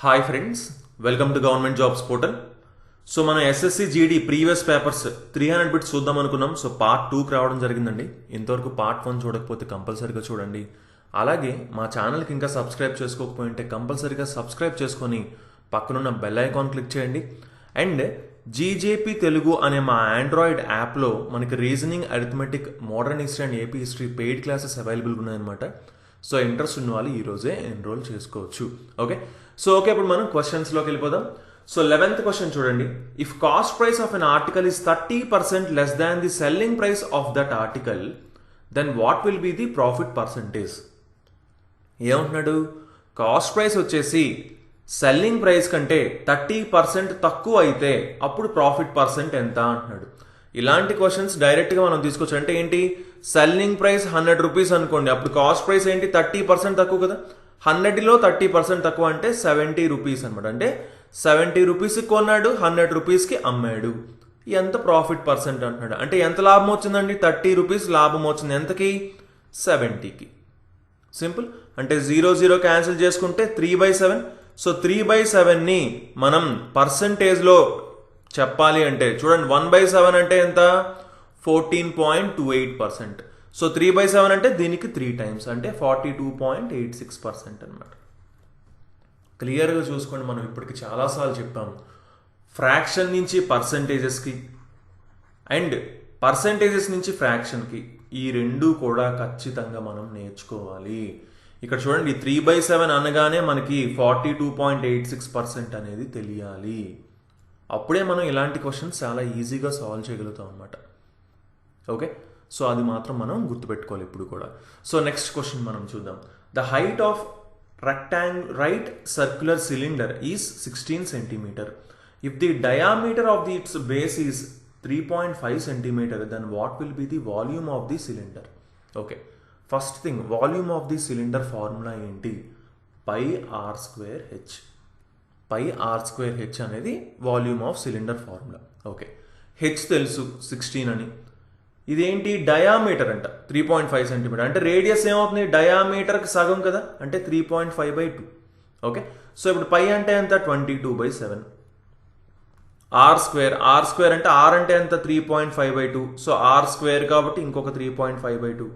Hi friends, welcome to government jobs portal. So మనం SSC GD previous papers 300 bits చూద్దాం అనుకున్నాం. So part 2కి రావడం జరిగిందండి. ఇంతవరకు పార్ట్ 1 చూడకపోతే కంపల్సరీగా చూడండి. అలాగే మా ఛానల్కి ఇంకా సబ్స్క్రైబ్ చేసుకోకపోయింటే కంపల్సరీగా సబ్స్క్రైబ్ చేసుకొని పక్కనున్న బెల్ ఐకాన్ క్లిక్ చేయండి. అండ్ జీజేపీ తెలుగు అనే మా ఆండ్రాయిడ్ యాప్లో మనకి reasoning, arithmetic, modern history and AP history paid classes అవైలబుల్గా ఉన్నాయన్నమాట. సో ఇంట్రెస్ట్ ఉన్న వాళ్ళు ఈరోజే ఎన్రోల్ చేసుకోవచ్చు. ఓకే, ఇప్పుడు మనం క్వశ్చన్స్లోకి వెళ్ళిపోదాం. సో 11th క్వశ్చన్ చూడండి. If cost price of an article is 30% less than the selling price of that article, then what will be the profit percentage? ఏమంటున్నాడు? కాస్ట్ ప్రైస్ వచ్చేసి సెల్లింగ్ ప్రైస్ కంటే 30% తక్కువ అయితే అప్పుడు ప్రాఫిట్ పర్సెంట్ ఎంత అంటున్నాడు. ఇలాంటి క్వశ్చన్స్ డైరెక్ట్గా మనం తీసుకోవచ్చు. అంటే ఏంటి? సెల్లింగ్ ప్రైస్ 100 రూపీస్ అనుకోండి, అప్పుడు కాస్ట్ ప్రైస్ ఏంటి? 30% తక్కువ కదా. 100లో 30% తక్కువ అంటే 70 రూపీస్ అనమాట. అంటే 70 రూపీస్కి కొన్నాడు, 100 రూపీస్కి అమ్మాడు. ఎంత ప్రాఫిట్ పర్సెంట్ అంటున్నాడు. అంటే ఎంత లాభం వచ్చిందండి? 30 రూపీస్ లాభం వచ్చింది. ఎంతకి? 70కి. సింపుల్. అంటే 0 క్యాన్సిల్ చేసుకుంటే 3/7. సో 3/7ని మనం పర్సంటేజ్లో చెప్పాలి అంటే చూడండి, 1/7 అంటే ఎంత? 14.28%. సో 3/7 అంటే దీనికి 3 టైమ్స్ అంటే 42.86% అనమాట. క్లియర్గా చూసుకోండి, మనం ఇప్పటికి చాలాసార్లు చెప్పాము, ఫ్రాక్షన్ నుంచి పర్సంటేజెస్కి అండ్ పర్సంటేజెస్ నుంచి ఫ్రాక్షన్కి ఈ రెండు కూడా ఖచ్చితంగా మనం నేర్చుకోవాలి. ఇక్కడ చూడండి, 3/7 అనగానే మనకి 42.86% అనేది తెలియాలి. అప్పుడే మనం ఇలాంటి క్వశ్చన్స్ చాలా ఈజీగా సాల్వ్ చేయగలుగుతాం అనమాట. ఓకే, సో అది మాత్రం మనం గుర్తుపెట్టుకోవాలి ఇప్పుడు కూడా. సో నెక్స్ట్ క్వశ్చన్ మనం చూద్దాం. The height of right circular cylinder is 16 cm. If the diameter of the its base is 3.5 cm, then what will be the volume of the cylinder? Okay, first thing, volume of the cylinder formula ఏంటి? πr²h. πr²h అనేది volume of cylinder formula. Okay, H తెలుసు 16 అని. ఇదేంటి? Diameter అంట 3.5 cm. అంటే radius ఏమవుతుంది? డయామీటర్కి సగం కదా, అంటే 3.5/2. ఓకే, సో ఇప్పుడు పై అంటే ఎంత? 22/7. r² అంటే r అంటే ఎంత? 3.5/2. సో r² కాబట్టి ఇంకొక 3.5/2.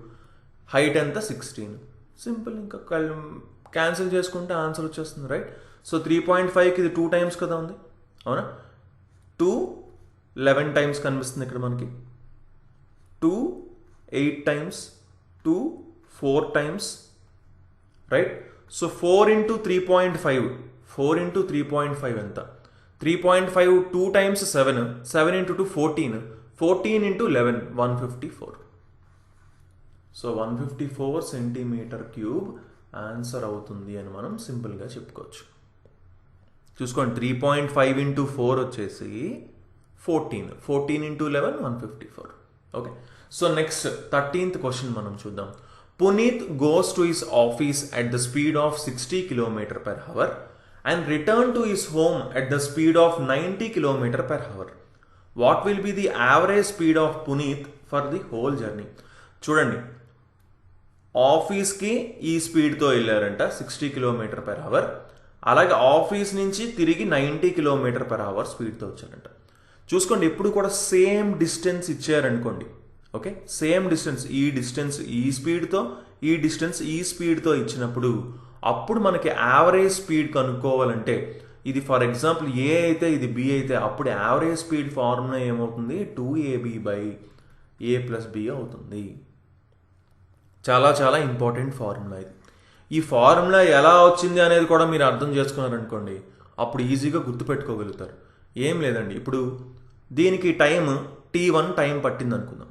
హైట్ ఎంత? 16. సింపుల్, ఇంకా క్యాన్సిల్ చేసుకుంటే ఆన్సర్ వచ్చేస్తుంది, రైట్? సో 3.5కి ఇది 2 టైమ్స్ కదా ఉంది, అవునా? 2 11 టైమ్స్ కనిపిస్తుంది ఇక్కడ మనకి. 2 8 టైమ్స్, 2 4 టైమ్స్, రైట్? సో 4 × 3.5, 4 × 3.5 ఎంత? 3.5 2 టైమ్స్ 7, 7 × 2 14, 14 × 11 154. సో 154 cm³ ఆన్సర్ అవుతుంది అని మనం సింపుల్గా చెప్పుకోవచ్చు. చూసుకోండి, 3.5 × 4 వచ్చేసి 14, 14 × 11 154. Okay, so next 13th question మనం చూద్దాం. Puneet goes to his office at the speed of 60 km/h and return to his home at the speed of 90 km/h. What will be the average speed of Puneet for the whole journey? చూడండి, ఆఫీస్కి ఈ స్పీడ్తో వెళ్ళారంట 60 km/h. అలాగే office నుంచి తిరిగి 90 km/h స్పీడ్తో వచ్చారంట. చూసుకోండి, ఎప్పుడు కూడా సేమ్ డిస్టెన్స్ ఇచ్చారనుకోండి. ఓకే, సేమ్ డిస్టెన్స్, ఈ డిస్టెన్స్ ఈ స్పీడ్తో, ఈ డిస్టెన్స్ ఈ స్పీడ్తో ఇచ్చినప్పుడు అప్పుడు మనకి యావరేజ్ స్పీడ్ కనుక్కోవాలంటే, ఇది ఫర్ ఎగ్జాంపుల్ ఏ అయితే ఇది బి అయితే, అప్పుడు యావరేజ్ స్పీడ్ ఫార్ములా ఏమవుతుంది? 2ab/a+b అవుతుంది. చాలా చాలా ఇంపార్టెంట్ ఫార్ములా ఇది. ఈ ఫార్ములా ఎలా వచ్చింది అనేది కూడా మీరు అర్థం చేసుకున్నారనుకోండి, అప్పుడు ఈజీగా గుర్తుపెట్టుకోగలుగుతారు. ఏం లేదండి, ఇప్పుడు దీనికి టైం t1 టైం పట్టింది అనుకుందాం.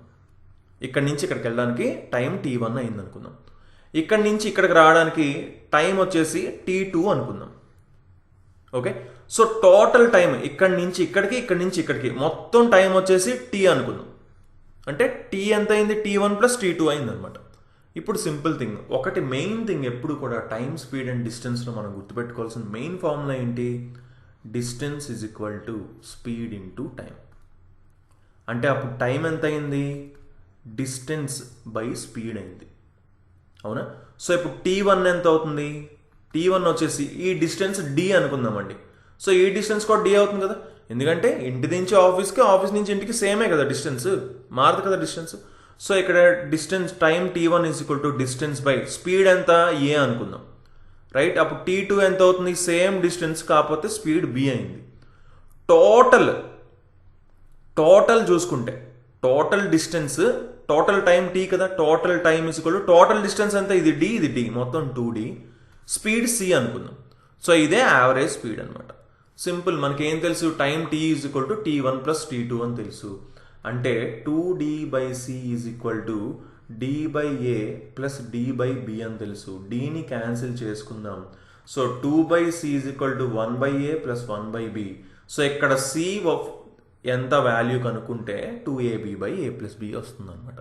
ఇక్కడి నుంచి ఇక్కడికి వెళ్ళడానికి టైం t1 అయింది అనుకుందాం. ఇక్కడి నుంచి ఇక్కడికి రావడానికి టైం వచ్చేసి t2 అనుకుందాం. ఓకే, సో టోటల్ టైం ఇక్కడి నుంచి ఇక్కడికి, ఇక్కడి నుంచి ఇక్కడికి మొత్తం టైం వచ్చేసి t అనుకుందాం. అంటే t ఎంత అయింది? t1 + t2 అయింది అనమాట. ఇప్పుడు సింపుల్ థింగ్, ఒకటి మెయిన్ థింగ్, ఎప్పుడు కూడా టైం, స్పీడ్ అండ్ డిస్టెన్స్లో మనం గుర్తుపెట్టుకోవాల్సిన మెయిన్ ఫార్ములా ఏంటి? Distance is equal to speed into time. అంటే అప్పుడు టైం ఎంత అయింది? డిస్టెన్స్ బై స్పీడ్ అయింది, అవునా? సో ఇప్పుడు t1 ఎంత అవుతుంది? T1 వచ్చేసి ఈ డిస్టెన్స్ D అనుకుందామండి. సో ఈ డిస్టెన్స్ కూడా D అవుతుంది కదా, ఎందుకంటే ఇంటి నుంచి ఆఫీస్కి, ఆఫీస్ నుంచి ఇంటికి సేమే కదా డిస్టెన్స్, మారదు కదా డిస్టెన్స్. సో ఇక్కడ distance time T1 is equal to distance by speed ఎంత A అనుకుందాం, రైట్. అప్పుడు T2 ఎంత అవుతుంది, సేమ్ డిస్టెన్స్ కాకపోతే స్పీడ్ B అయింది. టోటల్ చూసుకుంటే total distance, total time T కదా, total time is equal to total distance ఎంత, ఇది D మొత్తం 2D, స్పీడ్ C అనుకుందాం. సో ఇదే యావరేజ్ స్పీడ్ అనమాట. సింపుల్, మనకి ఏం తెలుసు, time T is equal to T1 plus T2 అని తెలుసు. అంటే 2D/C is equal to D/A plus D/B అని తెలుసు. Dని క్యాన్సిల్ చేసుకుందాం. So 2/C is equal to 1/A plus 1/B. So ఇక్కడ C ఎంత వాల్యూ కనుక్కుంటే 2AB/A ప్లస్ B వస్తుంది అనమాట.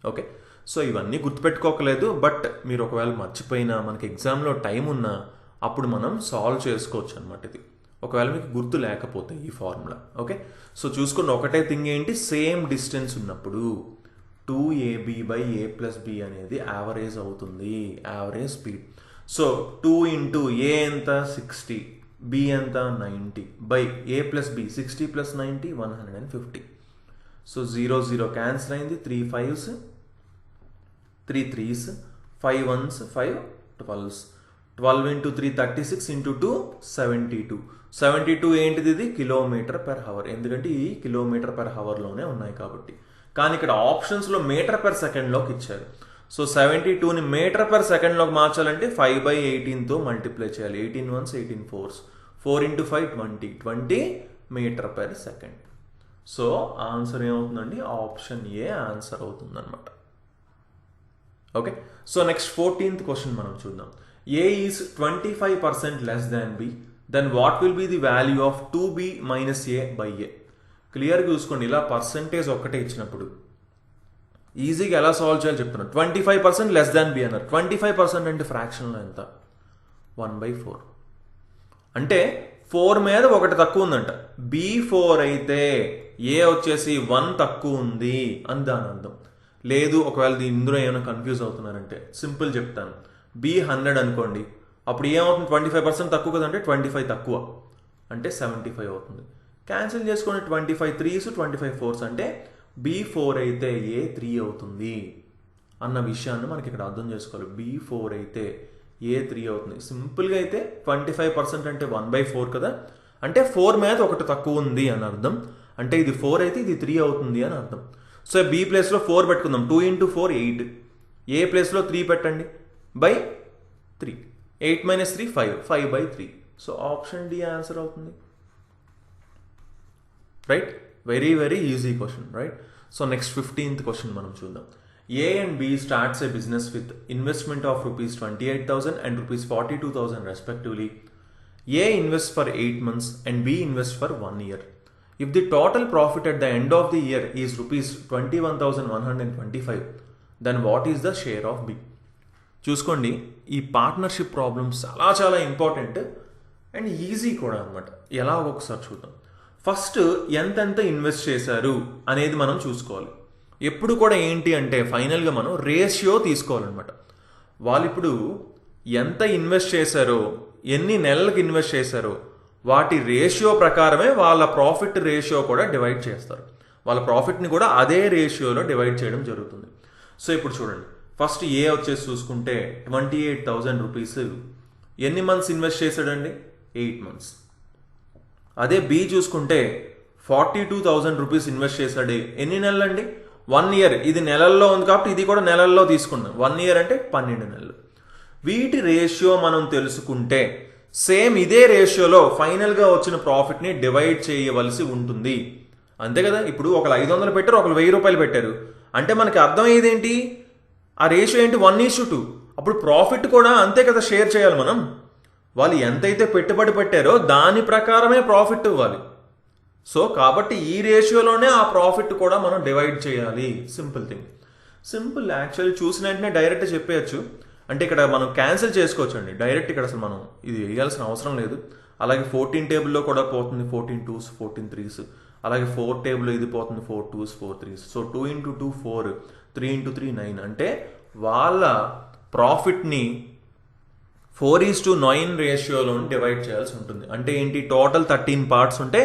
ఓకే, సో ఇవన్నీ గుర్తుపెట్టుకోకలేదు, బట్ మీరు ఒకవేళ మర్చిపోయినా, మనకి ఎగ్జామ్లో టైం ఉన్నా అప్పుడు మనం సాల్వ్ చేసుకోవచ్చు అనమాట. ఇది ఒకవేళ మీకు గుర్తు లేకపోతే ఈ ఫార్ములా. ఓకే, సో చూసుకున్న ఒకటే థింగ్ ఏంటి, సేమ్ డిస్టెన్స్ ఉన్నప్పుడు 2AB/A ప్లస్ B అనేది యావరేజ్ అవుతుంది, average speed. So 2 into A ఎంత 60, B ఎంత 90 by A plus B 60 plus 90 150. So 0 0 cancel అయింది, 3 5s 3 3s 5 1s 5 12s, 12 into 3 36 into 2 72. 72 ఏంటిది, ఇది కిలోమీటర్ పర్ హవర్, ఎందుకంటే ఈ కిలోమీటర్ పర్ హవర్లోనే ఉన్నాయి కాబట్టి. కానీ ఇక్కడ ఆప్షన్స్లో మీటర్ పర్ సెకండ్లోకి ఇచ్చారు. సో 72ని మీటర్ పర్ సెకండ్లోకి మార్చాలంటే 5/18తో మల్టిప్లై చేయాలి. 18 1s 18 4s, 4 into 5 20 metre per second. So answer ఏమవుతుందండి, ఆప్షన్ ఏ ఆన్సర్ అవుతుంది అనమాట. Okay, so next 14th question మనం చూద్దాం. A is 25% less than B, then what will be the value of 2B minus A/A. క్లియర్గా చూసుకోండి, ఇలా percentage ఒక్కటే ఇచ్చినప్పుడు ఈజీగా ఎలా సాల్వ్ చేయాలో చెప్తున్నాను. 25% లెస్ దాన్ B అన్నారు. 25% అంటే ఫ్రాక్షన్లో ఎంత, 1/4. అంటే 4 మీద 1 తక్కువ ఉందంట. B4 అయితే A వచ్చేసి 1 తక్కువ ఉంది అని దాని అర్థం. లేదు, ఒకవేళ ఇందులో ఏమైనా కన్ఫ్యూజ్ అవుతున్నారంటే సింపుల్ చెప్తాను. B100 అనుకోండి, అప్పుడు ఏమవుతుంది, 25% తక్కువ కదంటే 25 తక్కువ అంటే 75 అవుతుంది. క్యాన్సిల్ చేసుకోండి, 25 3s 25 4s అంటే B4 అయితే A 3 అవుతుంది అన్న విషయాన్ని మనకి ఇక్కడ అర్థం చేసుకోవాలి. B4 అయితే A 3 అవుతుంది. సింపుల్గా అయితే 25% అంటే 1/4 కదా, అంటే 4 మీద 1 తక్కువ ఉంది అని అర్థం. అంటే ఇది 4 అయితే ఇది 3 అవుతుంది అని అర్థం. సో B ప్లేస్లో 4 పెట్టుకుందాం, 2 ఇంటూ 4 8. A ప్లేస్లో 3 పెట్టండి by 3, 8 minus 3 5, 5/3. So option D answer అవుతుంది, right. Very very easy question, right. So next 15th question మనం చూద్దాం. A and B starts a business with investment of rupees 28,000 and rupees 42,000 respectively. A invests for 8 months and B invests for 1 year. If the total profit at the end of the year is rupees 21,125, then what is the share of B? చూసుకోండి, ఈ partnership problems చాలా చాలా important and easy కూడా అనమాట. ఎలా ఒకసారి చూద్దాం. First ఎంతెంత ఇన్వెస్ట్ చేశారు అనేది మనం చూసుకోవాలి. ఎప్పుడు కూడా ఏంటి అంటే ఫైనల్గా మనం రేషియో తీసుకోవాలన్నమాట. వాళ్ళు ఇప్పుడు ఎంత ఇన్వెస్ట్ చేశారో, ఎన్ని నెలలకు ఇన్వెస్ట్ చేశారో వాటి రేషియో ప్రకారమే వాళ్ళ ప్రాఫిట్ రేషియో కూడా డివైడ్ చేస్తారు. వాళ్ళ ప్రాఫిట్ని కూడా అదే రేషియోలో డివైడ్ చేయడం జరుగుతుంది. సో ఇప్పుడు చూడండి, ఫస్ట్ ఏ వచ్చేసి చూసుకుంటే 28,000 రూపీస్ ఎన్ని మంత్స్ ఇన్వెస్ట్ చేశాడండి, 8 months. అదే బి చూసుకుంటే 42,000 రూపీస్ ఇన్వెస్ట్ చేశాడు, ఎన్ని నెలలు అండి, 1 year. ఇది నెలల్లో ఉంది కాబట్టి ఇది కూడా నెలల్లో తీసుకుందాం. 1 year అంటే 12 నెలలు. వీటి రేషియో మనం తెలుసుకుంటే సేమ్ ఇదే రేషియోలో ఫైనల్గా వచ్చిన ప్రాఫిట్ని డివైడ్ చేయవలసి ఉంటుంది, అంతే కదా. ఇప్పుడు ఒకరు 500 పెట్టారు, ఒకరు 1000 రూపాయలు పెట్టారు అంటే మనకి అర్థమయ్యేది ఏంటి, ఆ రేషియో ఏంటి, 1:2. అప్పుడు ప్రాఫిట్ కూడా అంతే కదా షేర్ చేయాలి మనం. వాళ్ళు ఎంతైతే పెట్టుబడి పెట్టారో దాని ప్రకారమే ప్రాఫిట్ ఇవ్వాలి. సో కాబట్టి ఈ రేషియోలోనే ఆ ప్రాఫిట్ కూడా మనం డివైడ్ చేయాలి. Simple thing, simple. యాక్చువల్లీ చూసిన వెంటనే డైరెక్ట్ చెప్పేయచ్చు, అంటే ఇక్కడ మనం క్యాన్సిల్ చేసుకోవచ్చు అండి డైరెక్ట్. ఇక్కడ అసలు మనం ఇది వేయాల్సిన అవసరం లేదు. అలాగే 14 టేబుల్లో కూడా పోతుంది, 14 2s 14 3s. అలాగే 4 టేబుల్లో ఇది పోతుంది, 4 2s 4 3s. So 2 into 2 4, 3 into 3 9. అంటే వాళ్ళ ప్రాఫిట్ని 4:9 రేషియోలో డివైడ్ చేయాల్సి ఉంటుంది. అంటే ఏంటి, టోటల్ 13 పార్ట్స్ ఉంటే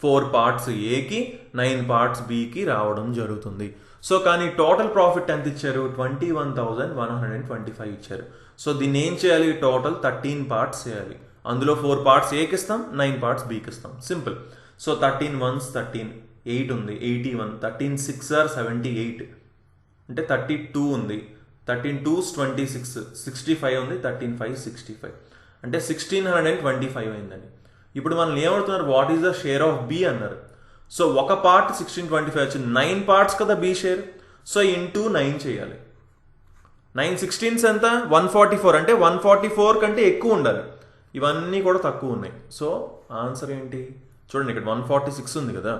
4 పార్ట్స్ ఏకి 9 పార్ట్స్ బికి రావడం జరుగుతుంది. సో కానీ టోటల్ ప్రాఫిట్ ఎంత ఇచ్చారు, 21,125 ఇచ్చారు. సో దీన్ని ఏం చేయాలి, టోటల్ 13 పార్ట్స్ చేయాలి. అందులో 4 పార్ట్స్ ఏకి ఇస్తాం, 9 పార్ట్స్ బికి ఇస్తాం, సింపుల్. సో 13 1s 13, 8 ఉంది, 81, 13 6 are 78 అంటే 32 ఉంది, 13 2s 26, 65 ఉంది, 13 5 65 అంటే 1625 అయిందండి. ఇప్పుడు మనం ఏమవుతున్నారు, what is the share of B అన్నారు. సో ఒక పార్ట్ 1625 వచ్చింది, 9 పార్ట్స్ కదా బి షేర్. సో ఇంటూ 9 చేయాలి. 9 16s ఎంత, 144 అంటే 144 కంటే ఎక్కువ ఉండాలి. ఇవన్నీ కూడా తక్కువ ఉన్నాయి. సో ఆన్సర్ ఏంటి చూడండి, ఇక్కడ 146 ఉంది కదా,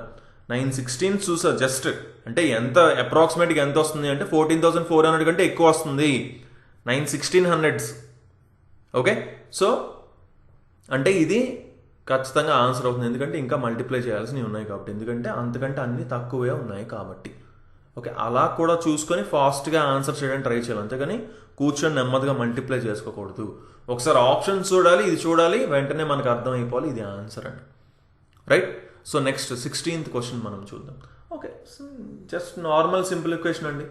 9 16 చూసారు జస్ట్, అంటే ఎంత అప్రాక్సిమేట్గా ఎంత వస్తుంది అంటే 14,400 కంటే ఎక్కువ వస్తుంది 9 1600s. ఓకే, సో అంటే ఇది ఖచ్చితంగా ఆన్సర్ అవుతుంది, ఎందుకంటే ఇంకా మల్టిప్లై చేయాల్సినవి ఉన్నాయి కాబట్టి, ఎందుకంటే అంతకంటే అన్ని తక్కువే ఉన్నాయి కాబట్టి. ఓకే, అలా కూడా చూసుకొని ఫాస్ట్గా ఆన్సర్ చేయడానికి ట్రై చేయాలి, అంతేగాని కూర్చొని నెమ్మదిగా మల్టిప్లై చేసుకోకూడదు. ఒకసారి ఆప్షన్స్ చూడాలి, ఇది చూడాలి, వెంటనే మనకు అర్థం అయిపోవాలి ఇది ఆన్సర్ అండి. Right, so next 16th question మనం చూద్దాం. Okay, just normal simple equation అండి,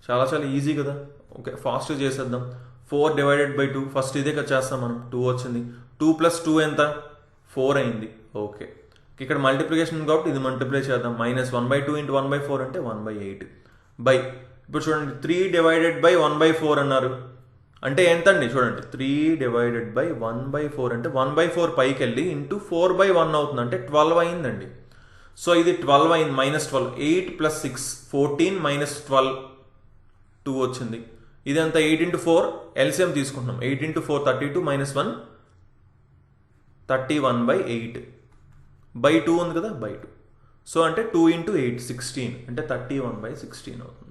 చాలా చాలా ఈజీ కదా. ఓకే, ఫాస్ట్గా చేసేద్దాం. 4 డివైడెడ్ బై 2, ఫస్ట్ ఇదే కదా చేస్తాం మనం. 2 వచ్చింది, 2 + 2 ఎంత, 4 అయింది. ఓకే, ఇక్కడ మల్టిప్లికేషన్ కాబట్టి ఇది మల్టిప్లై చేద్దాం. -1/2 × 1/4 అంటే 1/8 బై, ఇప్పుడు చూడండి 3 డివైడెడ్ బై 1/4 అన్నారు అంటే ఎంత అండి, చూడండి 3 డివైడెడ్ బై 1/4 అంటే 1/4 పైకి వెళ్ళి ఇంటూ 4/1 అవుతుంది అంటే 12 అయిందండి. సో ఇది 12 అయింది, -12, 8 + 6 14 - 12 2 వచ్చింది. ఇదంతా 8 × 4 ఎల్సిఎం తీసుకుంటున్నాం, 8 × 4 32 - 1 31/8 బై 2 ఉంది కదా, బై 2. సో అంటే 2 × 8 16 అంటే 31/16 అవుతుంది.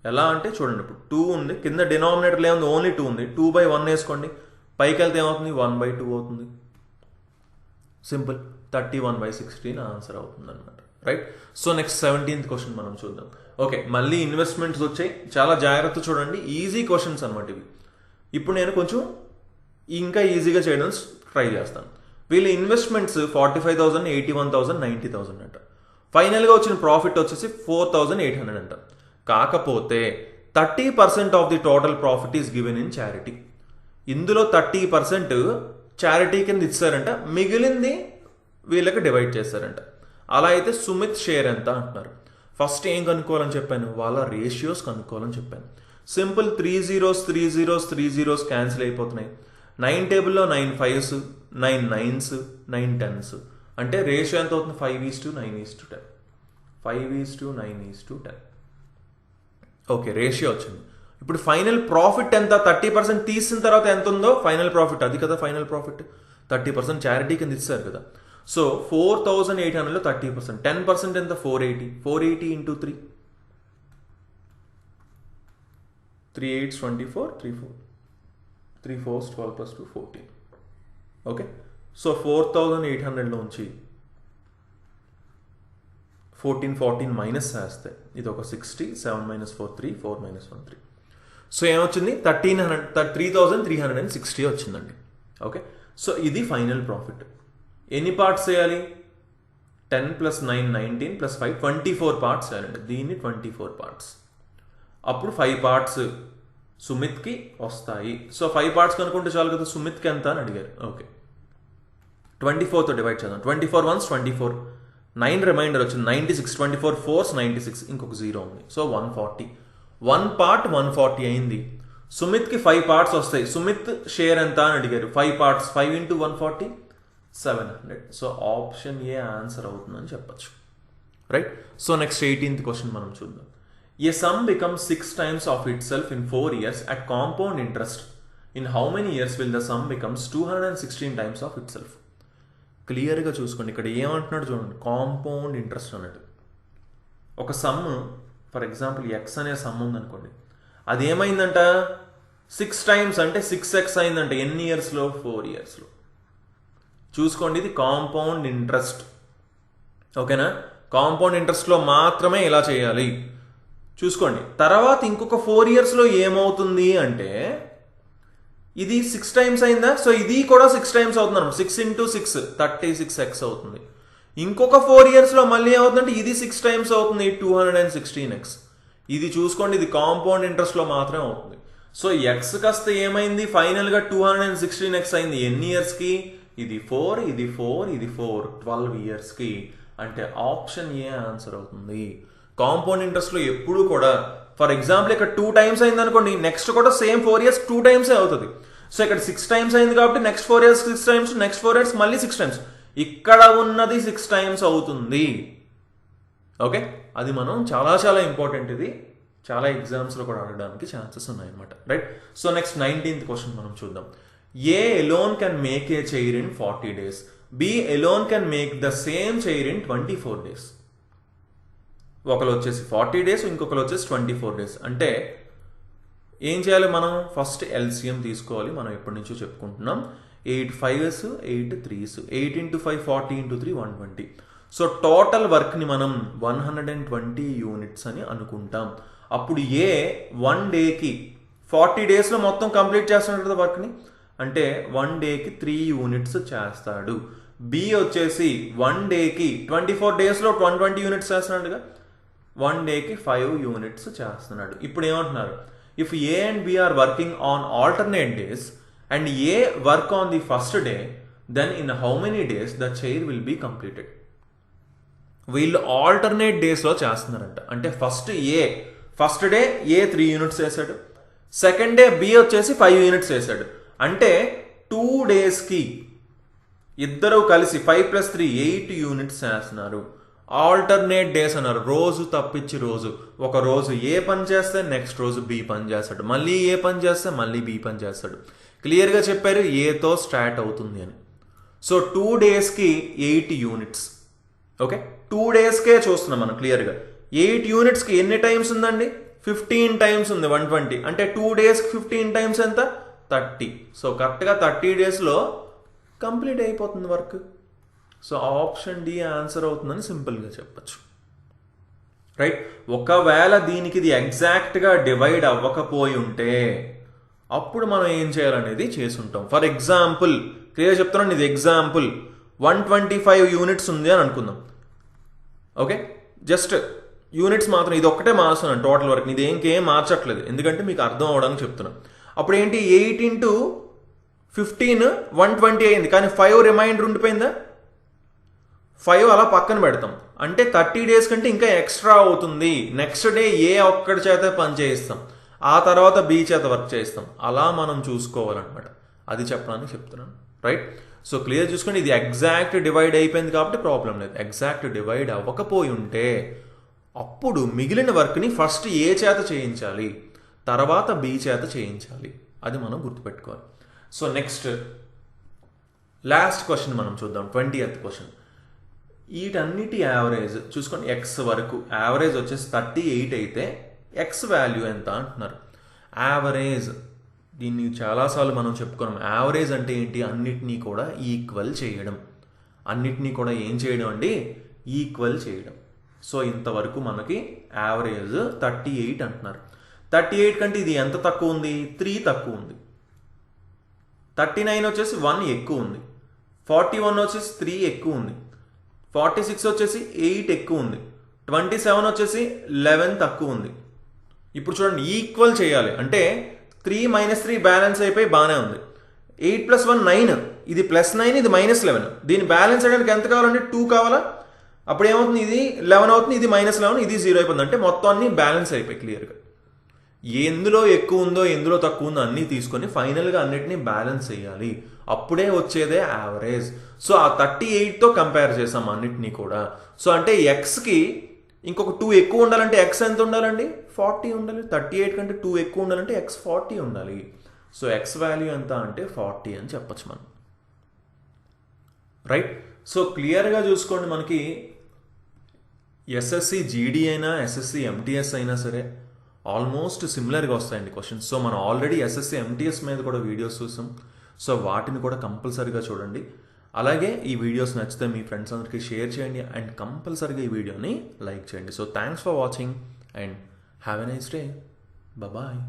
ఎలా అంటే చూడండి, ఇప్పుడు 2 ఉంది, కింద డినామినేటర్లో ఏముంది, ఓన్లీ 2 ఉంది, 2/1 వేసుకోండి, పైకి వెళ్తే ఏమవుతుంది, 1/2 అవుతుంది. సింపుల్, 31/16 ఆన్సర్ అవుతుంది అనమాట. Right, so next 17th question మనం చూద్దాం. ఓకే, మళ్ళీ ఇన్వెస్ట్మెంట్స్ వచ్చాయి, చాలా జాగ్రత్త చూడండి, ఈజీ క్వశ్చన్స్ అనమాట ఇవి. ఇప్పుడు నేను కొంచెం ఇంకా ఈజీగా చేయడం ట్రై చేస్తాను. వీళ్ళ ఇన్వెస్ట్మెంట్స్ 45,000, 81,000, 90,000 అంట. ఫైనల్గా వచ్చిన ప్రాఫిట్ వచ్చేసి 4,800 అంట. కాకపోతే 30% of the total profit is given in charity. ఇందులో 30% చారిటీ కింద ఇచ్చారంట, మిగిలింది వీళ్ళకి డివైడ్ చేశారంట. అలా అయితే సుమిత్ షేర్ ఎంత అంటున్నారు. ఫస్ట్ ఏం కనుక్కోవాలని చెప్పాను, వాళ్ళ రేషియోస్ కనుక్కోవాలని చెప్పాను. Simple, 3 zeros 3 zeros 3 zeros cancel అయిపోతున్నాయి. 9 టేబుల్లో 9 5s, 9 9s, 9 10s అంటే రేషియో ఎంత అవుతుంది, 5:9:10, 5:9:10. ఓకే, రేషియో వచ్చింది. ఇప్పుడు ఫైనల్ ప్రాఫిట్ ఎంత, 30% తీసిన తర్వాత ఎంత ఉందో ఫైనల్ ప్రాఫిట్, అది కదా ఫైనల్ ప్రాఫిట్. 30% చారిటీ కింద ఇస్తారు కదా. సో 4,800లో 30%, 10% ఎంత, 480, 480 × 3, 3 8s 24, 3 4s 12 + 2 14. Okay, so 4,800లోంచి 14 minus చేస్తే ఇది ఒక 60, 7 - 4 3, 4 - 1 3. సో ఏమొచ్చింది, 3,360 వచ్చిందండి. ఓకే, సో ఇది ఫైనల్ ప్రాఫిట్. ఎన్ని పార్ట్స్ చేయాలి, 10 + 9 19 + 5 24 పార్ట్స్ చేయాలండి. దీన్ని 24 పార్ట్స్, అప్పుడు 5 పార్ట్స్ సుమిత్కి వస్తాయి. సో 5 పార్ట్స్ కనుక్కుంటే చాలు కదా, సుమిత్కి ఎంత అని అడిగారు. ఓకే, 24తో డివైడ్ చేద్దాం. 24 1s 24, 9 రిమైండర్ వచ్చింది, 96, 24 4s 96, ఇంకొక 0 ఉంది. సో 140, 1 పార్ట్ 140 అయింది. సుమిత్కి 5 పార్ట్స్ వస్తాయి, సుమిత్ షేర్ ఎంత అని అడిగారు. 5 parts, 5 × 140 700. So option A answer అవుతుందని చెప్పచ్చు. Right, so next 18th question మనం చూద్దాం. A sum becomes 6 times of itself in 4 years at compound interest. In how many years will the sum becomes 216 times of itself? క్లియర్గా చూసుకోండి, ఇక్కడ ఏమంటున్నాడు చూడండి, compound interest అన్నట్టు. ఒక సమ్, ఫర్ ఎగ్జాంపుల్ ఎక్స్ అనే సమ్ ఉందనుకోండి, అది ఏమైందంట 6 times అంటే 6x అయిందంట. ఎన్ని ఇయర్స్లో, 4 yearsలో. చూసుకోండి, ఇది కాంపౌండ్ ఇంట్రెస్ట్. ఓకేనా, కాంపౌండ్ ఇంట్రెస్ట్లో మాత్రమే ఇలా చేయాలి. చూసుకోండి, తర్వాత ఇంకొక 4 yearsలో ఏమవుతుంది అంటే ఇది 6 టైమ్స్ అయిందా, సో ఇది కూడా 6 టైమ్స్ అవుతుంది. 6 into 6 36x అవుతుంది. ఇంకొక 4 yearsలో మళ్ళీ ఏమవుతుందంటే ఇది 6 టైమ్స్ అవుతుంది, 216x. ఇది చూసుకోండి, ఇది కాంపౌండ్ ఇంట్రెస్ట్లో మాత్రమే అవుతుంది. సో ఎక్స్ కాస్త ఏమైంది, ఫైనల్గా 216x అయింది. ఎన్ని ఇయర్స్కి? ఇది 4, ఇది 4, ఇది 4, 12 yearsకి. అంటే ఆప్షన్ ఏ ఆన్సర్ అవుతుంది. కాంపౌండ్ ఇంట్రెస్ట్లో ఎప్పుడు కూడా ఫర్ ఎగ్జాంపుల్ ఇక్కడ 2 టైమ్స్ అయింది అనుకోండి, నెక్స్ట్ కూడా సేమ్ 4 years 2 టైమ్సే అవుతుంది. సో ఇక్కడ 6 టైమ్స్ అయింది కాబట్టి next 4 years 6 times, next 4 years మళ్ళీ 6 టైమ్స్. ఇక్కడ ఉన్నది 6 టైమ్స్ అవుతుంది. ఓకే, అది మనం చాలా చాలా ఇంపార్టెంట్. ఇది చాలా ఎగ్జామ్స్లో కూడా అడగడానికి ఛాన్సెస్ ఉన్నాయన్నమాట. Right. So next 19th question మనం చూద్దాం. ఏ alone can make a chair in 40 days. B alone can make the same chair in 24 days. ఒకరు వచ్చేసి 40 days, ఇంకొకరు వచ్చేసి 24 days. అంటే ఏం చేయాలి మనం? ఫస్ట్ ఎల్సిఎం తీసుకోవాలి. మనం ఎప్పటి నుంచో చెప్పుకుంటున్నాం. 8 5s, 8 3s, 8 into 5 40 into 3 120. So total వర్క్ని మనం 120 యూనిట్స్ అని అనుకుంటాం. అప్పుడు ఏ 1 డేకి 40 డేస్లో మొత్తం కంప్లీట్ చేస్తున్నాడు కదా వర్క్ని, అంటే 1 డేకి 3 యూనిట్స్ చేస్తాడు. బి వచ్చేసి 1 డేకి 24 డేస్లో 120 యూనిట్స్ చేస్తున్నాడుగా, 1 డేకి 5 యూనిట్స్ చేస్తున్నాడు. ఇప్పుడు ఏమంటున్నారు? If A and B are working on alternate days and A work on the first day, then in how many days the chair will be completed. వీళ్ళు ఆల్టర్నేట్ డేస్లో చేస్తున్నారంట. అంటే ఫస్ట్ డే ఏ 3 యూనిట్స్ చేశాడు, second day B వచ్చేసి 5 units చేశాడు. అంటే 2 డేస్కి ఇద్దరు కలిసి 5 + 3 8 యూనిట్స్ చేస్తున్నారు. ఆల్టర్నేట్ డేస్ అన్నారు, రోజు తప్పించి రోజు. ఒక రోజు ఏ పని చేస్తే నెక్స్ట్ రోజు బి పని చేస్తాడు, మళ్ళీ ఏ పని చేస్తే మళ్ళీ బి పని చేస్తాడు. క్లియర్గా చెప్పారు ఏతో స్టార్ట్ అవుతుంది అని. సో 2 డేస్కి 8 యూనిట్స్. ఓకే, 2 డేస్కే చూస్తున్నాం మనం క్లియర్గా. 8 యూనిట్స్కి ఎన్ని టైమ్స్ ఉందండి? 15 టైమ్స్ ఉంది 120. అంటే 2 డేస్కి 15 టైమ్స్ ఎంత? 30. సో కరెక్ట్గా 30 డేస్లో కంప్లీట్ అయిపోతుంది work. So option D answer అవుతుందని సింపుల్గా చెప్పచ్చు. రైట్. ఒకవేళ దీనికి ఇది ఎగ్జాక్ట్గా డివైడ్ అవ్వకపోయి ఉంటే అప్పుడు మనం ఏం చేయాలనేది చేసుంటాం. ఫర్ ఎగ్జాంపుల్ క్లియర్ చెప్తున్నాను, ఇది ఎగ్జాంపుల్ 125 యూనిట్స్ ఉంది అని అనుకుందాం. ఓకే, జస్ట్ యూనిట్స్ మాత్రం ఇది ఒక్కటే మార్చున్నాను టోటల్ వర్క్. ఇది ఇంకేం మార్చట్లేదు, ఎందుకంటే మీకు అర్థం అవ్వడానికి చెప్తున్నాను. అప్పుడు ఏంటి, 8 into 15 120 అయింది, కానీ 5 రిమైండర్ ఉండిపోయిందా? 5 అలా పక్కన పెడతాం. అంటే 30 డేస్ కంటే ఇంకా ఎక్స్ట్రా అవుతుంది. నెక్స్ట్ డే ఏ ఒక్కడి చేత పని చేయిస్తాం, ఆ తర్వాత బి చేత వర్క్ చేయిస్తాం. అలా మనం చూసుకోవాలన్నమాట. అది చెప్పడానికి చెప్తున్నాను. రైట్. సో క్లియర్ చూసుకోండి, ఇది ఎగ్జాక్ట్ డివైడ్ అయిపోయింది కాబట్టి ప్రాబ్లం లేదు. ఎగ్జాక్ట్ డివైడ్ అవ్వకపోయి ఉంటే అప్పుడు మిగిలిన వర్క్ని ఫస్ట్ ఏ చేత చేయించాలి, తర్వాత బి చేత చేయించాలి. అది మనం గుర్తుపెట్టుకోవాలి. సో నెక్స్ట్ లాస్ట్ క్వశ్చన్ మనం చూద్దాం. 20th question. వీటన్నిటి యావరేజ్ చూసుకోండి. ఎక్స్ వరకు యావరేజ్ వచ్చేసి 38 అయితే ఎక్స్ వాల్యూ ఎంత అంటున్నారు. యావరేజ్ దీన్ని చాలాసార్లు మనం చెప్పుకున్నాం. యావరేజ్ అంటే ఏంటి? అన్నిటినీ కూడా ఈక్వల్ చేయడం. అన్నిటినీ కూడా ఏం చేయడం అండి? ఈక్వల్ చేయడం. సో ఇంతవరకు మనకి యావరేజ్ 38 అంటున్నారు. 38 కంటే ఇది ఎంత తక్కువ ఉంది? 3 తక్కువ ఉంది. 39 వచ్చేసి 1 ఎక్కువ ఉంది. 41 వచ్చేసి 3 ఎక్కువ ఉంది. 46 వచ్చేసి 8 ఎక్కువ ఉంది. 27 వచ్చేసి 11 తక్కువ ఉంది. ఇప్పుడు చూడండి, ఈక్వల్ చేయాలి అంటే 3 - 3 బ్యాలెన్స్ అయిపోయి బాగానే ఉంది. 8 + 1 9, ఇది +9, ఇది -11. దీన్ని బ్యాలెన్స్ చేయడానికి ఎంత కావాలంటే 2 కావాలా? అప్పుడు ఏమవుతుంది, ఇది 11 అవుతుంది, ఇది -11, ఇది 0 అయిపోతుంది. అంటే మొత్తం అన్ని బ్యాలెన్స్ అయిపోయి క్లియర్గా. ఎందులో ఎక్కువ ఉందో ఎందులో తక్కువ ఉందో అన్నీ తీసుకొని ఫైనల్గా అన్నిటినీ బ్యాలెన్స్ చేయాలి. అప్పుడే వచ్చేదే యావరేజ్. సో ఆ 38తో కంపేర్ చేసాం అన్నిటినీ కూడా. సో అంటే ఎక్స్కి ఇంకొక 2 ఎక్కువ ఉండాలంటే ఎక్స్ ఎంత ఉండాలండి? 40 ఉండాలి. 38 కంటే 2 ఎక్కువ ఉండాలంటే ఎక్స్ 40 ఉండాలి. సో ఎక్స్ వాల్యూ ఎంత అంటే 40 అని చెప్పచ్చు మనం. రైట్. సో క్లియర్గా చూసుకోండి, మనకి ఎస్ఎస్సి జీడీ అయినా ఎస్ఎస్సి ఎంటీఎస్ అయినా సరే ఆల్మోస్ట్ సిమిలర్గా వస్తాయండి క్వశ్చన్స్. సో మనం ఆల్రెడీ ఎస్ఎస్సి ఎంటీఎస్ మీద కూడా వీడియోస్ చూసాం. సో వాటిని కూడా కంపల్సరీగా చూడండి. అలాగే ఈ వీడియోస్ నచ్చితే మీ ఫ్రెండ్స్ అందరికీ షేర్ చేయండి అండ్ కంపల్సరీగా ఈ వీడియోని లైక్ చేయండి. So thanks for watching and have a nice day. Bye.